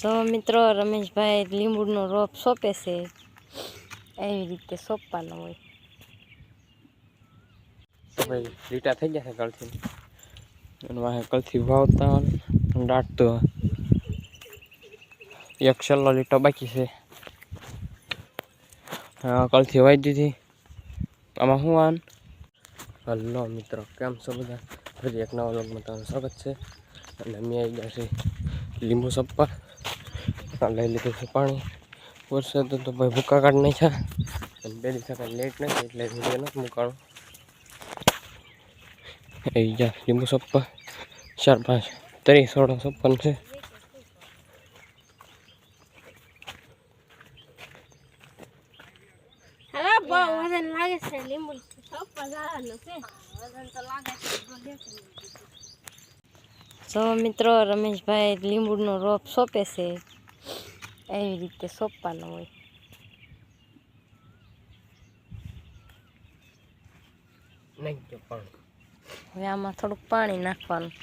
જો મિત્રો રમેશભાઈ લીંબુનો રોપ સોંપે છે એવી રીતે સોંપવાનો હોય તો ભાઈ લીટા થઈ જશે કળથી અને વાહે કળથી વાવતા દાટતો એક છેલ્લો લીટો બાકી છે કળથી વાવી દીધી આમાં શું આન હલો મિત્રો કેમ છો બધા ફરી એક નવા વ્લોગમાં તમારું સ્વાગત છે અને અમે આવી ગયા છે લીંબુ સોંપવા લઈ લીધું છે પાણી વરસાદ તો ભાઈ ભૂકા કાઢ નાખ્યા અને બે દિવસ લેટ નથી એટલે વિડીયો નથી મૂકાણો એ ગયા લીંબુ સોંપવા 4-5 તરી સોડા સોંપવાનું છે વજન લાગે છે લીંબુ સોંપવા જવાનું છે વજન તો લાગે છે જો મિત્રો રમેશભાઈ લીંબુનો રોપ સોંપે છે એવી રીતે સોંપવાનો હોય હવે આમાં થોડુંક પાણી નાખવાનું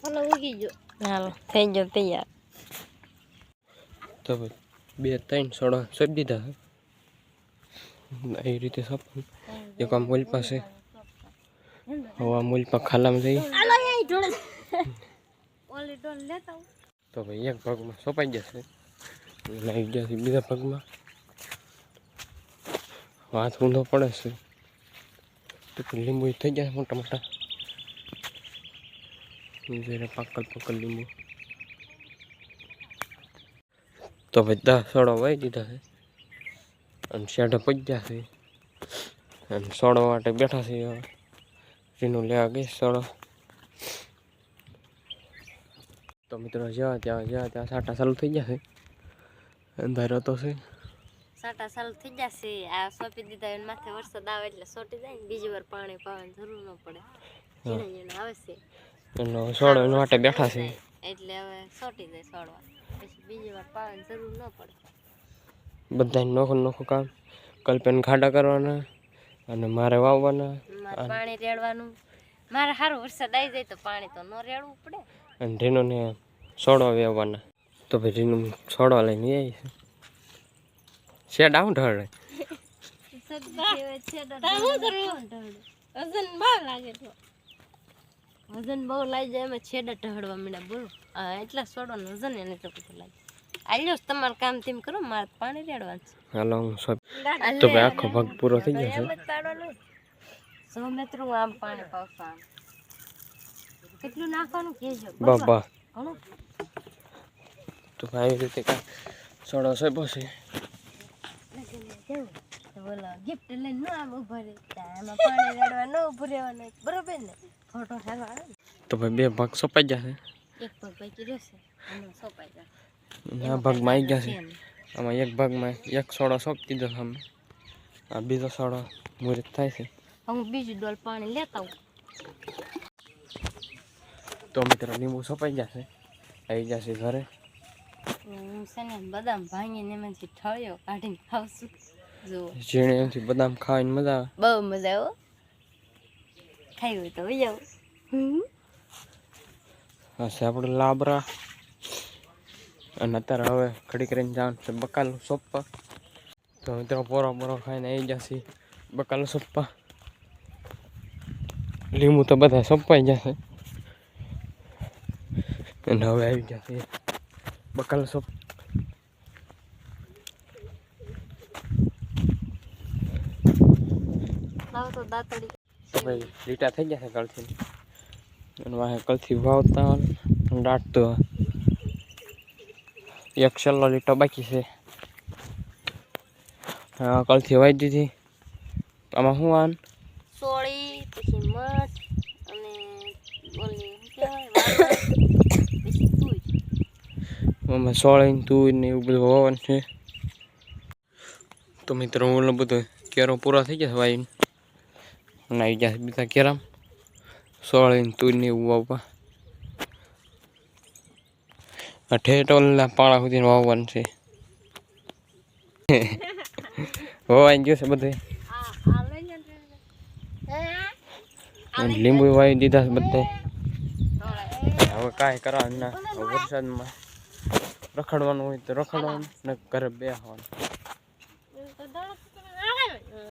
હાલો ઉગી ગયો હાલો થઈ ગયો તૈયાર તો 2-3 સોડા સોંપી દીધા એ રીતે સોંપવાનું એક આમ મૂલ પાસે હવે આ મૂલ પર ખાલામાં જઈ તો ભાઈ એક ભાગમાં સોંપાઈ જશે લઈ જશે બીજા ભાગમાં હાથ ઊંધો પડે છે તો લીંબુ થઈ જાય મોટા મોટા પાકલ લીંબુ તો ભાઈ 10 સોડા વાવી દીધા છે અને શેઢે પગ્યા છે અને સોડો માટે બેઠા છે રીનું લેવા ગઈ સોડો તો મિત્રો જ્યાં ત્યાં સાટા ચાલુ થઈ જશે અંધારો તો છે સાટા ચાલુ થઈ જશે આ સોંપી દીધા એને માથે વરસાદ આવે એટલે સોટી જાય ને બીજી વાર પાણી પાવાની જરૂર ન પડે ઝીણા આવે છે એનો સોડો એના માટે બેઠા છે એટલે હવે સોટી જાય સોડવા પછી બીજી વાર પાવાની જરૂર ન પડે બધાને નોખું કામ કલ્પેન ખાડા કરવાના અને મારે વાવવાના પાણી રેડવાનું મારે સારો વરસાદ આવી જાય તો પાણી તો ન રેડવું પડે અને રીનોને સોડવા વેવવાના તો ભાઈ રીનું સોડવા લઈને આવી છે શેડ આવું ઢળે વજન બહુ લાગી જાય એમાં છેડા ઢળવા માંડ્યા બોલો એટલા સોડવાનું વજન એને તો બધું લાગે આલ્યો તમારે કામ તેમ કરો મારે પાણી રેડવાનું છે હાલો તો ભાઈ આખો ભાગ પૂરો થઈ ગયો છે સો મિત્રો આમ પાણી પાવશું કેટલું નાખવાનું કેજો બાબા તો ભાઈ રીતે કા સોડો સોપ્યો છે બોલો ગિફ્ટ લઈને ન આમ ઉભા રહે એમાં પાણી રેડવા ન ઉભું રહેવાનું બરોબર ને ફોટો સારો આવે તો ભાઈ 2 ભાગ સોપાઈ જશે એક ભાગ બાકી રહેશે એનો સોપાઈ જશે આ ભાગમાં આવી જશે આમાં એક ભાગમાં એક સોડો સોંપી દીધો સામે આ બીજો સોડો મુહૂર્ત થાય છે હું બીજી ડોલ પાણી લેતા આવું તો મિત્રો લીંબુ સોંપાઈ જશે આવી જશે ઘરે હું છે ને બદામ ભાંગીને એમાંથી ઠળ્યો કાઢીને ખાવશું જો ઝીણે એમથી બદામ ખાવાની મજા આવે બહુ મજા આવે ખાઈ હોય તો વહી આવો હા છે આપણે લાબરા અને અત્યારે હવે ખડી કરીને જવાનું છે બકાલું સોંપવા તો મિત્રો પોરો ખાઈને આવી જશે બકાલું સોંપવા લીંબુ તો બધા સોંપાઈ જશે અને હવે આવી જશે બકાલું સોંપ તો દાતડી તો ભાઈ લીટા થઈ જશે કળથી અને વાહે કળથી વાવતા દાટતો એક છેલ્લો લીટો બાકી છે કળથી વાવી દીધી આમાં શું આન સોળી પછી મઠ અને ઓલી પછી તુઈ આમાં સોળી તુઈ ને એવું બધું વાવવાનું છે તો મિત્રો ઓલો બધો કેરો પૂરા થઈ જશે વાવીને અને આવી જશે બીજા કેરામ સોળી તુઈ ને એવું વાવવા ઠેઠ ઓલા પાણા સુધી વાવવાનું છે હોવાઈ ગયું છે બધું આ લઈ લે અને લીંબુ વાવી દીધા છે બધે હવે કાંઈ કરવાનું ના હવે વરસાદમાં રખડવાનું હોય તો રખડવાનું ને ઘરે બેસવાનું